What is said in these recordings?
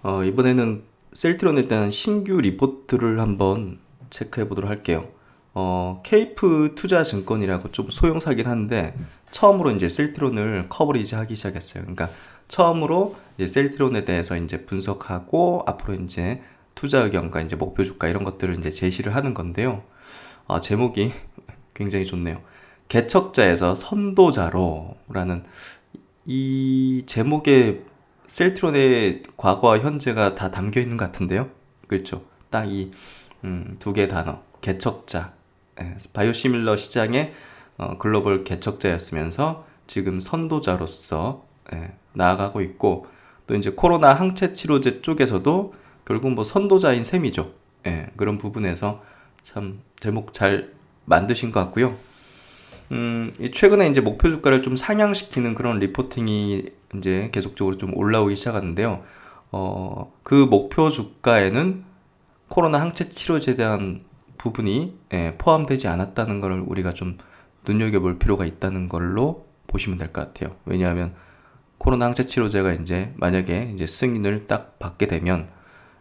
이번에는 셀트론에 대한 신규 리포트를 한번 체크해 보도록 할게요. 케이프 투자증권이라고 좀 소형사긴 한데, 처음으로 이제 셀트론을 커버리지 하기 시작했어요. 그러니까, 처음으로 이제 셀트론에 대해서 이제 분석하고, 앞으로 이제 투자 의견과 이제 목표 주가 이런 것들을 이제 제시를 하는 건데요. 제목이 굉장히 좋네요. 개척자에서 선도자로라는 이 제목에 셀트론의 과거와 현재가 다 담겨 있는 것 같은데요. 그렇죠. 딱 이 두 개 단어. 개척자. 바이오시밀러 시장의 글로벌 개척자였으면서 지금 선도자로서 나아가고 있고, 또 이제 코로나 항체 치료제 쪽에서도 결국 뭐 선도자인 셈이죠. 그런 부분에서 참 제목 잘 만드신 것 같고요. 최근에 이제 목표 주가를 좀 상향시키는 그런 리포팅이 이제 계속적으로 좀 올라오기 시작하는데요. 그 목표 주가에는 코로나 항체 치료제에 대한 부분이 포함되지 않았다는 걸 우리가 좀 눈여겨볼 필요가 있다는 걸로 보시면 될 것 같아요. 왜냐하면 코로나 항체 치료제가 이제 만약에 이제 승인을 딱 받게 되면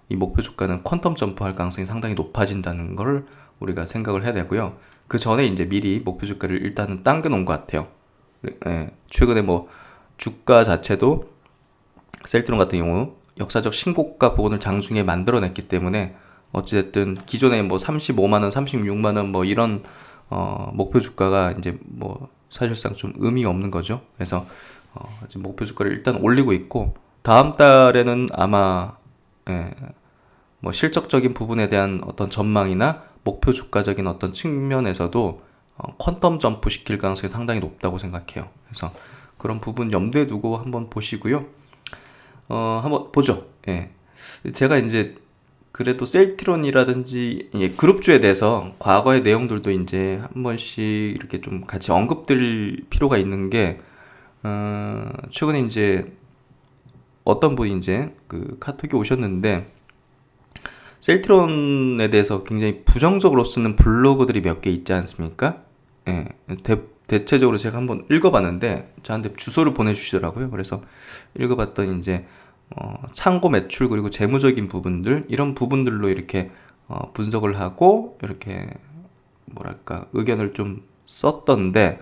이 목표 주가는 퀀텀 점프할 가능성이 상당히 높아진다는 걸 우리가 생각을 해야 되고요. 그 전에 이제 미리 목표 주가를 일단은 당겨 놓은 것 같아요. 최근에 뭐 주가 자체도 셀트론 같은 경우 역사적 신고가 부분을 장중에 만들어냈기 때문에 어찌됐든 기존에 뭐 35만 원, 36만 원 뭐 이런 목표 주가가 이제 뭐 사실상 좀 의미 없는 거죠. 그래서 지금 목표 주가를 일단 올리고 있고, 다음 달에는 아마 뭐 실적적인 부분에 대한 어떤 전망이나 목표 주가적인 어떤 측면에서도 퀀텀 점프 시킬 가능성이 상당히 높다고 생각해요. 그래서 그런 부분 염두에 두고 한번 보시고요. 한번 보죠. 제가 이제 그래도 셀트론이라든지 그룹주에 대해서 과거의 내용들도 이제 한 번씩 이렇게 좀 같이 언급드릴 필요가 있는 게, 최근에 이제 어떤 분이 이제 그 카톡이 오셨는데, 셀트론에 대해서 굉장히 부정적으로 쓰는 블로그들이 몇 개 있지 않습니까? 예, 대체적으로 제가 한번 읽어봤는데 저한테 주소를 보내주시더라고요. 그래서 읽어봤더니 이제 창고 매출 그리고 재무적인 부분들 이런 부분들로 이렇게 분석을 하고 이렇게 뭐랄까 의견을 좀 썼던데,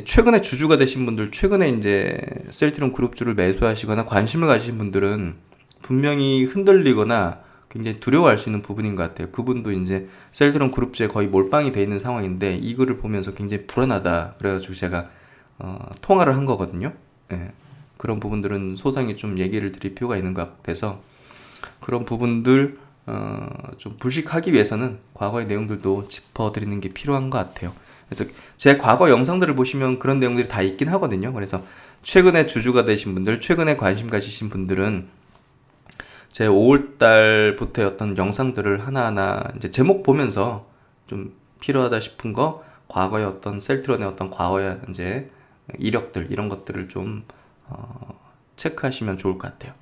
최근에 주주가 되신 분들, 최근에 이제 셀트론 그룹주를 매수하시거나 관심을 가지신 분들은 분명히 흔들리거나 굉장히 두려워할 수 있는 부분인 것 같아요. 그분도 이제 셀트론 그룹주에 거의 몰빵이 돼 있는 상황인데 이 글을 보면서 굉장히 불안하다. 그래가지고 제가 통화를 한 거거든요. 그런 부분들은 소상히 좀 얘기를 드릴 필요가 있는 것 같아서, 그런 부분들 좀 불식하기 위해서는 과거의 내용들도 짚어드리는 게 필요한 것 같아요. 그래서 제 과거 영상들을 보시면 그런 내용들이 다 있긴 하거든요. 그래서 최근에 주주가 되신 분들, 최근에 관심 가지신 분들은 제 5월달부터의 어떤 영상들을 하나하나 이제 제목 보면서 좀 필요하다 싶은 거, 과거의 어떤 셀트론의 어떤 과거의 이제 이력들 이런 것들을 좀 체크하시면 좋을 것 같아요.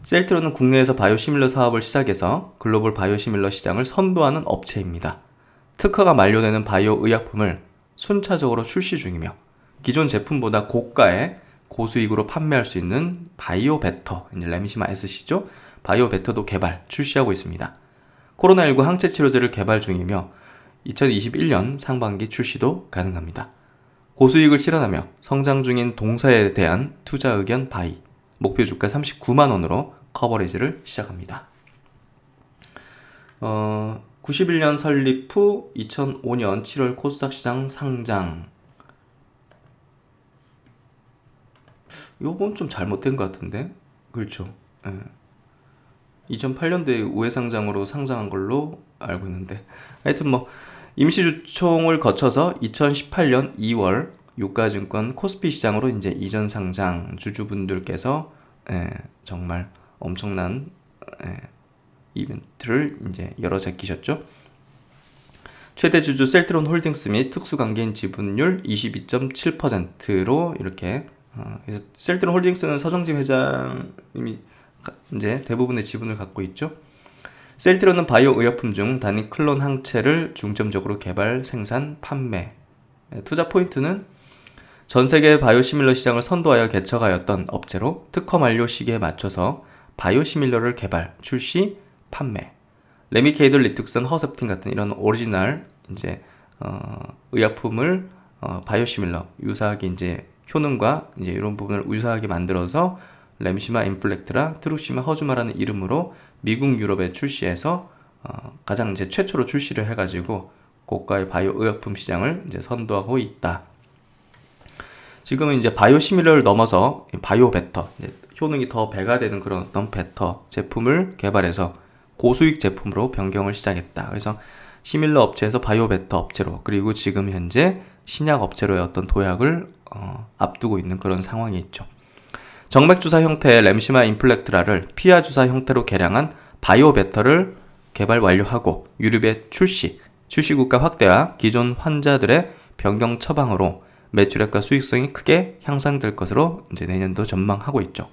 셀트론은 국내에서 바이오시밀러 사업을 시작해서 글로벌 바이오시밀러 시장을 선도하는 업체입니다. 특허가 만료되는 바이오 의약품을 순차적으로 출시 중이며 기존 제품보다 고가의 고수익으로 판매할 수 있는 바이오 베터, 레미시마 S시죠? 바이오 베터도 개발, 출시하고 있습니다. 코로나19 항체 치료제를 개발 중이며 2021년 상반기 출시도 가능합니다. 고수익을 실현하며 성장 중인 동사에 대한 투자 의견 바이, 목표 주가 39만 원으로 커버리지를 시작합니다. 91년 설립 후 2005년 7월 코스닥 시장 상장. 요건 좀 잘못된 것 같은데? 그렇죠. 2008년도에 우회상장으로 상장한 걸로 알고 있는데, 하여튼 뭐 임시주총을 거쳐서 2018년 2월 유가증권 코스피 시장으로 이제 이전 상장, 주주분들께서 정말 엄청난 이벤트를 이제 열어 제끼셨죠. 최대 주주 셀트론 홀딩스 및 특수관계인 지분율 22.7%로 이렇게, 그래서 셀트론 홀딩스는 서정진 회장님이 이제 대부분의 지분을 갖고 있죠. 셀트론은 바이오 의약품 중 단위 클론 항체를 중점적으로 개발, 생산, 판매. 투자 포인트는 전 세계 바이오시밀러 시장을 선도하여 개척하였던 업체로 특허 만료 시기에 맞춰서 바이오시밀러를 개발, 출시, 판매. 레미케이드, 리툭슨, 허셉틴 같은 이런 오리지널 이제 의약품을 바이오시밀러 유사하게 이제 효능과 이제 이런 부분을 유사하게 만들어서 램시마, 인플렉트라, 트룩시마, 허주마라는 이름으로 미국, 유럽에 출시해서 가장 이제 최초로 출시를 해가지고 고가의 바이오 의약품 시장을 이제 선도하고 있다. 지금은 이제 바이오시밀러를 넘어서 바이오 베터, 효능이 더 배가 되는 그런 어떤 베터 제품을 개발해서 고수익 제품으로 변경을 시작했다. 그래서 시밀러 업체에서 바이오 베터 업체로, 그리고 지금 현재 신약 업체로의 어떤 도약을 앞두고 있는 그런 상황이 있죠. 정맥주사 형태의 램시마 인플렉트라를 피하 주사 형태로 개량한 바이오 베터를 개발 완료하고 유럽에 출시국가 확대와 기존 환자들의 변경 처방으로 매출액과 수익성이 크게 향상될 것으로 이제 내년도 전망하고 있죠.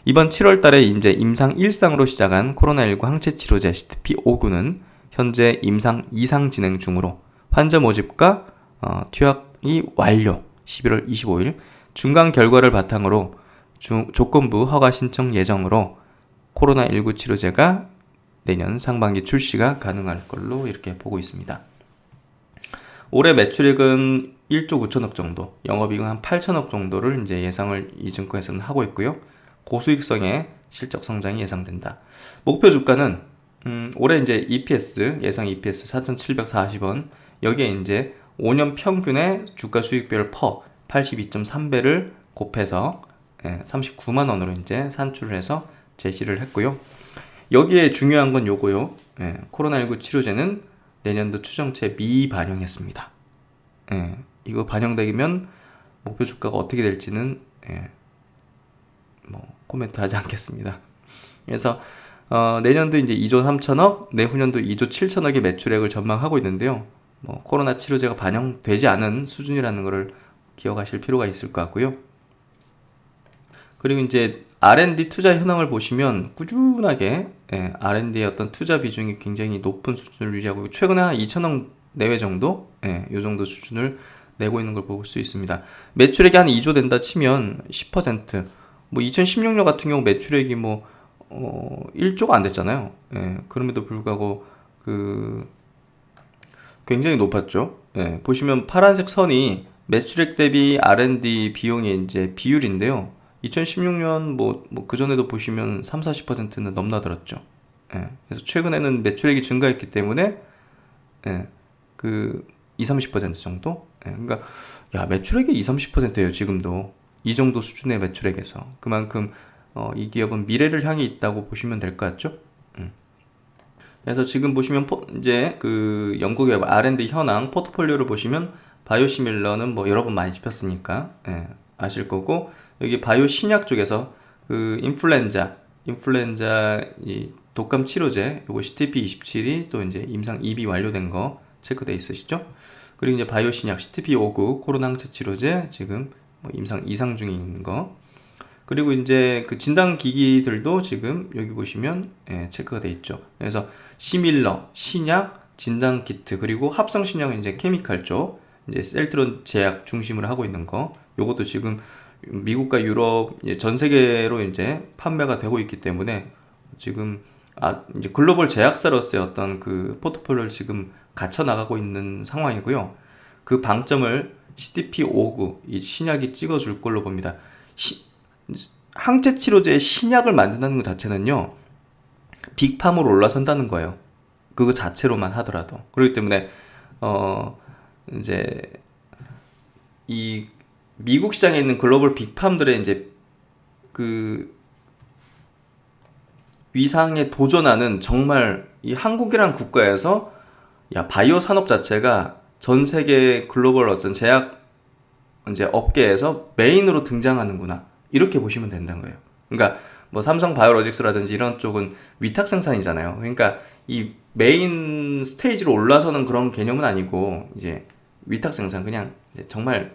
이번 7월 달에 이제 임상 1상으로 시작한 코로나19 항체 치료제 CTP-59는 현재 임상 2상 진행 중으로 환자 모집과 투약이 완료. 11월 25일 중간 결과를 바탕으로 조건부 허가 신청 예정으로 코로나19 치료제가 내년 상반기 출시가 가능할 걸로 이렇게 보고 있습니다. 올해 매출액은 1조 9천억 정도, 영업이익은 한 8천억 정도를 이제 예상을 이 증권에서는 하고 있고요. 고수익성의 실적 성장이 예상된다. 목표 주가는 올해 이제 EPS 예상 EPS 4,740원, 여기에 이제 5년 평균의 주가 수익별 퍼 82.3배를 곱해서 39만 원으로 이제 산출을 해서 제시를 했고요. 여기에 중요한 건 요거요. 코로나19 치료제는 내년도 추정치에 미반영했습니다. 이거 반영되면 목표 주가가 어떻게 될지는 코멘트 하지 않겠습니다. 그래서 내년도 이제 2조 3천억, 내후년도 2조 7천억의 매출액을 전망하고 있는데요. 코로나 치료제가 반영되지 않은 수준이라는 것을 기억하실 필요가 있을 것 같고요. 그리고 이제 R&D 투자 현황을 보시면 꾸준하게 R&D의 어떤 투자 비중이 굉장히 높은 수준을 유지하고 있고, 최근에 한 2천억 내외 정도, 이 정도 수준을 내고 있는 걸 볼 수 있습니다. 매출액이 한 2조 된다 치면 10%, 2016년 같은 경우 매출액이 1조가 안 됐잖아요. 그럼에도 불구하고 굉장히 높았죠. 보시면 파란색 선이 매출액 대비 R&D 비용의 이제 비율인데요. 2016년 그전에도 보시면 30-40%는 넘나들었죠. 그래서 최근에는 매출액이 증가했기 때문에 20-30% 정도? 그러니까 매출액이 20-30%예요, 지금도. 이 정도 수준의 매출액에서. 그만큼 이 기업은 미래를 향해 있다고 보시면 될 것 같죠? 그래서 지금 보시면 이제 영국의 R&D 현황 포트폴리오를 보시면 바이오시밀러는 여러 번 많이 짚었으니까 아실 거고, 여기 바이오 신약 쪽에서 인플루엔자 이 독감 치료제 요거 CTP-27이 또 이제 임상 2비 완료된 거 체크돼 있으시죠? 그리고 이제 바이오 신약 CTP-59 코로나 항체 치료제 지금 임상 2상 중에 있는 거, 그리고 이제 진단 기기들도 지금 여기 보시면 체크가 돼 있죠. 그래서 시밀러, 신약, 진단 키트, 그리고 합성 신약은 이제 케미칼 쪽, 이제 셀트론 제약 중심으로 하고 있는 거, 요것도 지금 미국과 유럽 전 세계로 이제 판매가 되고 있기 때문에 지금 이제 글로벌 제약사로서의 어떤 포트폴리오를 지금 갖춰 나가고 있는 상황이고요. 그 방점을 CTP-59 이 신약이 찍어줄 걸로 봅니다. 항체 치료제의 신약을 만든다는 것 자체는요, 빅팜으로 올라선다는 거예요. 그거 자체로만 하더라도. 그렇기 때문에 이제 이 미국 시장에 있는 글로벌 빅팜들의 이제 위상에 도전하는, 정말 이 한국이라는 국가에서 바이오 산업 자체가 전 세계 글로벌 어떤 제약 이제 업계에서 메인으로 등장하는구나, 이렇게 보시면 된다는 거예요. 그러니까 삼성 바이오로직스라든지 이런 쪽은 위탁 생산이잖아요. 그러니까 이 메인 스테이지로 올라서는 그런 개념은 아니고, 이제 위탁 생산, 그냥 이제 정말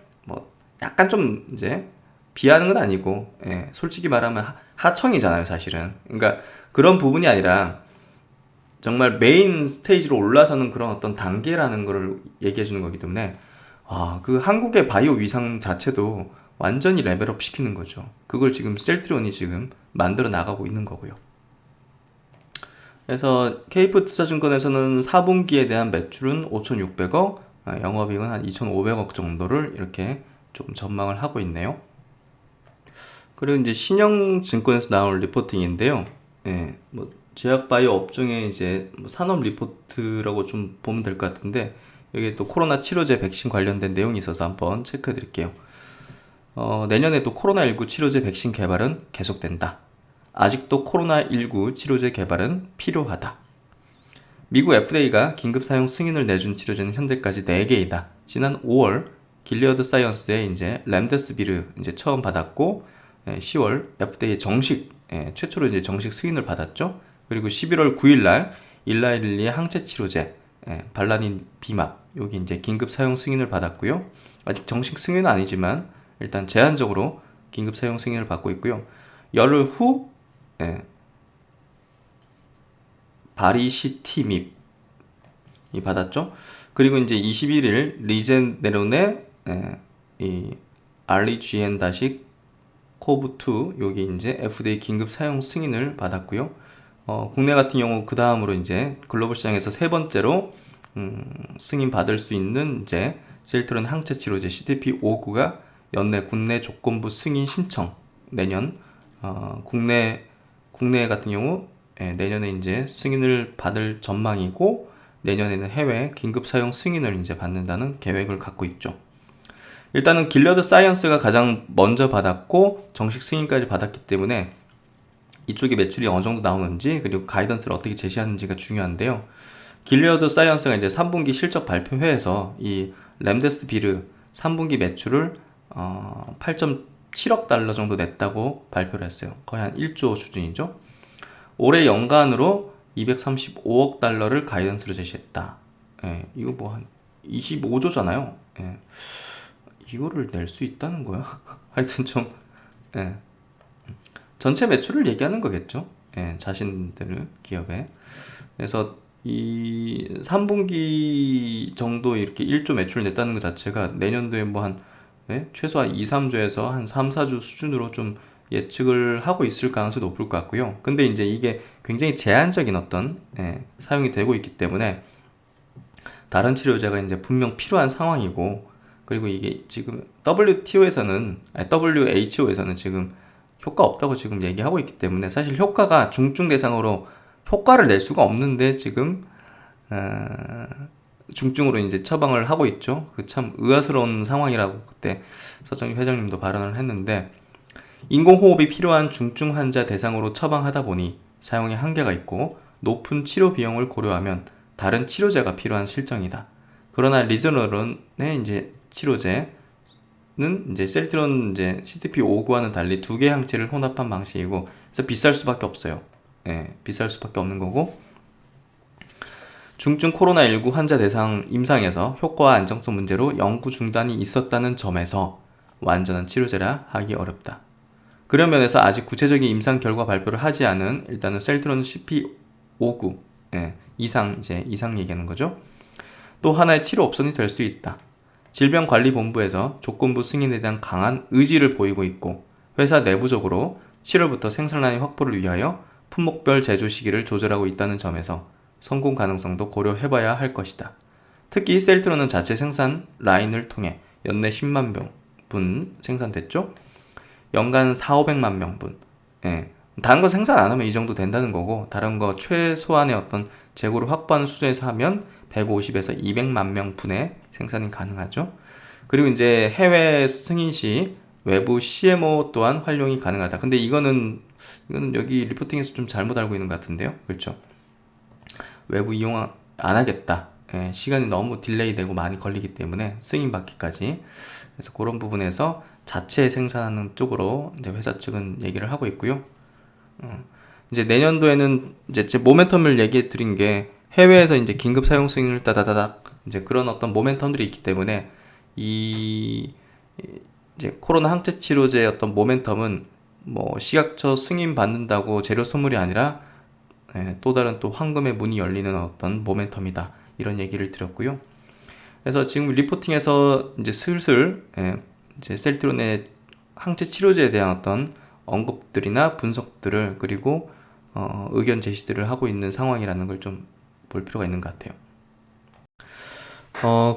약간 좀 이제 비하는 건 아니고, 솔직히 말하면 하청이잖아요, 사실은. 그러니까 그런 부분이 아니라 정말 메인 스테이지로 올라서는 그런 어떤 단계라는 거를 얘기해 주는 거기 때문에 그 한국의 바이오 위상 자체도 완전히 레벨업 시키는 거죠. 그걸 지금 셀트리온이 지금 만들어 나가고 있는 거고요. 그래서 케이프 투자증권에서는 4분기에 대한 매출은 5,600억, 영업이익은 한 2,500억 정도를 이렇게 좀 전망을 하고 있네요. 그리고 이제 신영증권에서 나온 리포팅인데요. 예, 뭐 제약바이오 업종의 이제 뭐 산업 리포트라고 좀 보면 될 것 같은데, 여기 또 코로나 치료제 백신 관련된 내용이 있어서 한번 체크해 드릴게요. 내년에도 코로나19 치료제 백신 개발은 계속된다. 아직도 코로나19 치료제 개발은 필요하다. 미국 FDA가 긴급 사용 승인을 내준 치료제는 현재까지 4개이다. 지난 5월 길리어드 사이언스에 이제 렘데스비르 이제 처음 받았고, 10월 FDA 정식 최초로 이제 정식 승인을 받았죠. 그리고 11월 9일 날 일라일리의 항체 치료제 발라닌 비맙 여기 이제 긴급 사용 승인을 받았고요. 아직 정식 승인은 아니지만 일단 제한적으로 긴급 사용 승인을 받고 있고요. 열흘 후 바리시티밉 이 받았죠. 그리고 이제 21일 리제네론의 이 알리GN 코브2 여기 이제 FDA 긴급 사용 승인을 받았고요. 국내 같은 경우 그 다음으로 이제 글로벌 시장에서 세 번째로 승인 받을 수 있는 이제 셀트리온 항체 치료제 CTP-59가 연내 국내 조건부 승인 신청 내년 국내 같은 경우 내년에 이제 승인을 받을 전망이고, 내년에는 해외 긴급 사용 승인을 이제 받는다는 계획을 갖고 있죠. 일단은 길리어드 사이언스가 가장 먼저 받았고 정식 승인까지 받았기 때문에 이쪽에 매출이 어느 정도 나오는지 그리고 가이던스를 어떻게 제시하는지가 중요한데요. 길리어드 사이언스가 이제 3분기 실적 발표회에서 이 렘데스비르 3분기 매출을 8.7억 달러 정도 냈다고 발표를 했어요. 거의 한 1조 수준이죠. 올해 연간으로 235억 달러를 가이던스로 제시했다. 이거 뭐 한 25조잖아요. 이거를 낼 수 있다는 거야. 하여튼 좀 전체 매출을 얘기하는 거겠죠. 자신들 기업에. 그래서 이 3분기 정도 이렇게 1조 매출 냈다는 것 자체가 내년도에 뭐 한 최소한 2, 3조에서 한 3, 4조 수준으로 좀 예측을 하고 있을 가능성이 높을 것 같고요. 근데 이제 이게 굉장히 제한적인 어떤 사용이 되고 있기 때문에 다른 치료제가 이제 분명 필요한 상황이고, 그리고 이게 지금 WHO에서는 지금 효과 없다고 지금 얘기하고 있기 때문에 사실 효과가 중증 대상으로 효과를 낼 수가 없는데 지금 중증으로 이제 처방을 하고 있죠. 그 참 의아스러운 상황이라고 그때 서정희 회장님도 발언을 했는데, 인공호흡이 필요한 중증 환자 대상으로 처방하다 보니 사용에 한계가 있고 높은 치료 비용을 고려하면 다른 치료제가 필요한 실정이다. 그러나 리저너론의 이제 치료제는 이제 셀트리온 이제 CTP-59와는 달리 두 개의 항체를 혼합한 방식이고, 그래서 비쌀 수밖에 없어요. 비쌀 수밖에 없는 거고, 중증 코로나19 환자 대상 임상에서 효과와 안정성 문제로 연구 중단이 있었다는 점에서 완전한 치료제라 하기 어렵다. 그런 면에서 아직 구체적인 임상 결과 발표를 하지 않은 일단은 셀트리온 CP-59 이상 얘기하는 거죠. 또 하나의 치료 옵션이 될 수 있다. 질병관리본부에서 조건부 승인에 대한 강한 의지를 보이고 있고, 회사 내부적으로 7월부터 생산 라인 확보를 위하여 품목별 제조 시기를 조절하고 있다는 점에서 성공 가능성도 고려해봐야 할 것이다. 특히 셀트리온은 자체 생산 라인을 통해 연내 10만 명분 생산됐죠. 연간 4,500만 명분. 다른 거 생산 안 하면 이 정도 된다는 거고, 다른 거 최소한의 어떤 재고를 확보하는 수준에서 하면 150에서 200만 명분의 생산이 가능하죠. 그리고 이제 해외 승인 시 외부 CMO 또한 활용이 가능하다. 근데 이거는 여기 리포팅에서 좀 잘못 알고 있는 것 같은데요. 그렇죠. 외부 이용 안 하겠다. 시간이 너무 딜레이 되고 많이 걸리기 때문에 승인 받기까지. 그래서 그런 부분에서 자체 생산하는 쪽으로 이제 회사 측은 얘기를 하고 있고요. 이제 내년도에는 이제 제 모멘텀을 얘기해 드린 게 해외에서 이제 긴급 사용 승인을 따다다닥 이제 그런 어떤 모멘텀들이 있기 때문에 이 이제 코로나 항체 치료제의 어떤 모멘텀은 뭐 식약처 승인 받는다고 재료 선물이 아니라 또 다른 또 황금의 문이 열리는 어떤 모멘텀이다, 이런 얘기를 드렸고요. 그래서 지금 리포팅에서 이제 슬슬 이제 셀트론의 항체 치료제에 대한 어떤 언급들이나 분석들을 그리고 의견 제시들을 하고 있는 상황이라는 걸 좀 볼 필요가 있는 것 같아요.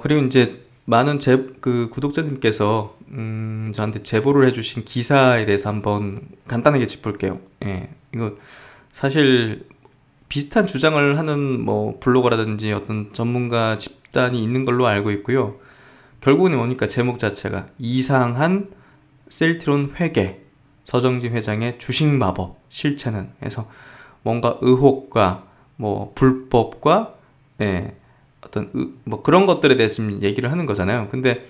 그리고 이제 많은 그 구독자님께서 저한테 제보를 해주신 기사에 대해서 한번 간단하게 짚을게요. 이거 사실 비슷한 주장을 하는 뭐 블로거라든지 어떤 전문가 집단이 있는 걸로 알고 있고요. 결국은 뭡니까? 제목 자체가 이상한 셀트론 회계, 서정진 회장의 주식 마법 실체는. 그래서 뭔가 의혹과 뭐 불법과 어떤 뭐 그런 것들에 대해서 지금 얘기를 하는 거잖아요. 근데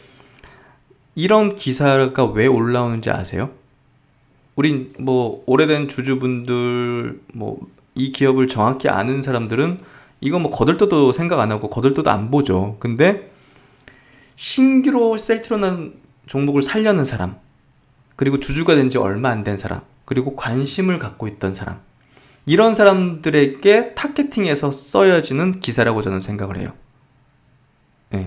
이런 기사가 왜 올라오는지 아세요? 우린 뭐 오래된 주주분들 뭐 이 기업을 정확히 아는 사람들은 이거 뭐 거들떠도 생각 안 하고 거들떠도 안 보죠. 근데 신규로 셀트론한 종목을 살려는 사람, 그리고 주주가 된 지 얼마 안 된 사람, 그리고 관심을 갖고 있던 사람, 이런 사람들에게 타겟팅해서 써여지는 기사라고 저는 생각을 해요.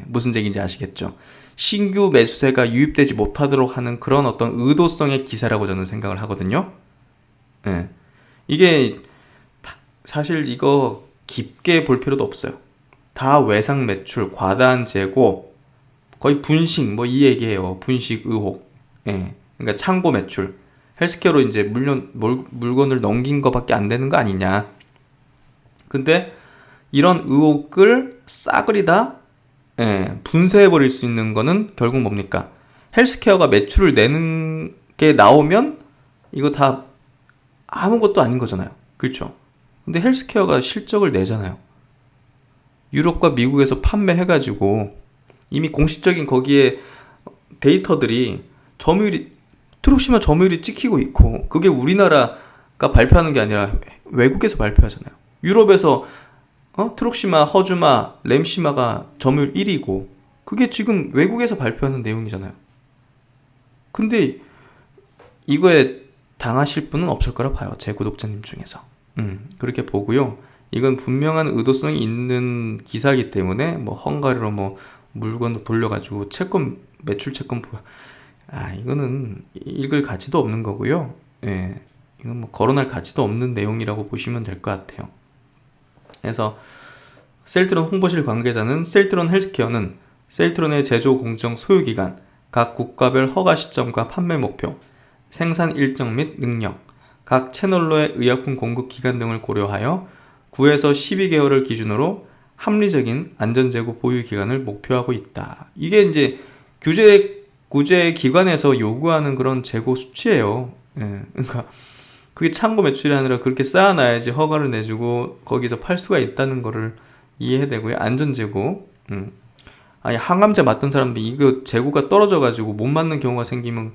무슨 얘기인지 아시겠죠? 신규 매수세가 유입되지 못하도록 하는 그런 어떤 의도성의 기사라고 저는 생각을 하거든요. 이게 사실 이거 깊게 볼 필요도 없어요. 다 외상 매출, 과다한 재고, 거의 분식 뭐 이 얘기예요. 분식 의혹. 그러니까 창고 매출. 헬스케어로 이제 물건을 넘긴 거밖에 안 되는 거 아니냐. 근데 이런 의혹을 싸그리다 분쇄해버릴 수 있는 거는 결국 뭡니까? 헬스케어가 매출을 내는 게 나오면 이거 다 아무것도 아닌 거잖아요. 그렇죠? 근데 헬스케어가 실적을 내잖아요. 유럽과 미국에서 판매해가지고 이미 공식적인 거기에 데이터들이 트룩시마 점유율이 찍히고 있고, 그게 우리나라가 발표하는 게 아니라 외국에서 발표하잖아요. 유럽에서 트룩시마, 허주마, 램시마가 점유율 1위고 그게 지금 외국에서 발표하는 내용이잖아요. 근데 이거에 당하실 분은 없을 거라 봐요. 제 구독자님 중에서. 그렇게 보고요. 이건 분명한 의도성이 있는 기사이기 때문에 뭐 헝가리로 뭐 물건도 돌려가지고 채권, 매출 채권 이거는 읽을 가치도 없는 거고요. 이건 뭐 거론할 가치도 없는 내용이라고 보시면 될 것 같아요. 그래서 셀트론 홍보실 관계자는 셀트론 헬스케어는 셀트론의 제조 공정 소유기간, 각 국가별 허가 시점과 판매 목표, 생산 일정 및 능력, 각 채널로의 의약품 공급 기간 등을 고려하여 9에서 12개월을 기준으로 합리적인 안전재고 보유 기간을 목표하고 있다. 이게 이제 구제 기관에서 요구하는 그런 재고 수치예요. 그러니까 그게 창고 매출이 아니라 그렇게 쌓아놔야지 허가를 내주고 거기서 팔 수가 있다는 거를 이해해야 되고요. 안전재고. 아니 항암제 맞던 사람들이 이거 재고가 떨어져가지고 못 맞는 경우가 생기면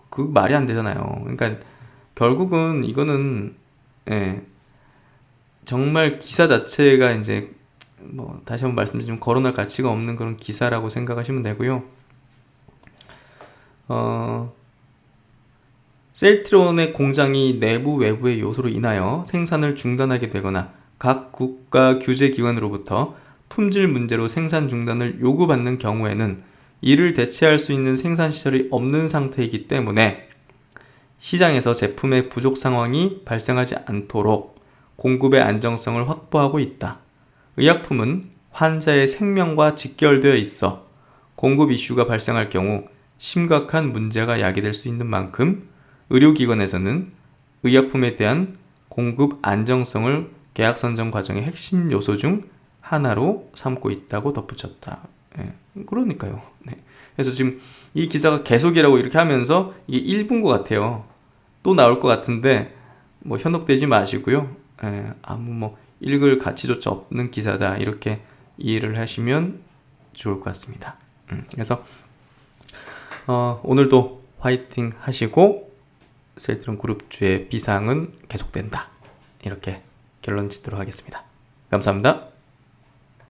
그 말이 안 되잖아요. 그러니까 결국은 이거는 정말 기사 자체가 이제 뭐 다시 한번 말씀드리면 거론할 가치가 없는 그런 기사라고 생각하시면 되고요. 셀트론의 공장이 내부 외부의 요소로 인하여 생산을 중단하게 되거나 각 국가 규제기관으로부터 품질 문제로 생산 중단을 요구받는 경우에는 이를 대체할 수 있는 생산시설이 없는 상태이기 때문에 시장에서 제품의 부족 상황이 발생하지 않도록 공급의 안정성을 확보하고 있다. 의약품은 환자의 생명과 직결되어 있어 공급 이슈가 발생할 경우 심각한 문제가 야기될 수 있는 만큼 의료기관에서는 의약품에 대한 공급 안정성을 계약 선정 과정의 핵심 요소 중 하나로 삼고 있다고 덧붙였다. 그러니까요. 그래서 지금 이 기사가 계속이라고 이렇게 하면서 이게 1부인 것 같아요. 또 나올 것 같은데 뭐 현혹되지 마시고요. 아무 뭐 읽을 가치조차 없는 기사다 이렇게 이해를 하시면 좋을 것 같습니다. 그래서 오늘도 화이팅 하시고 셀트론 그룹주의 비상은 계속된다. 이렇게 결론 짓도록 하겠습니다. 감사합니다.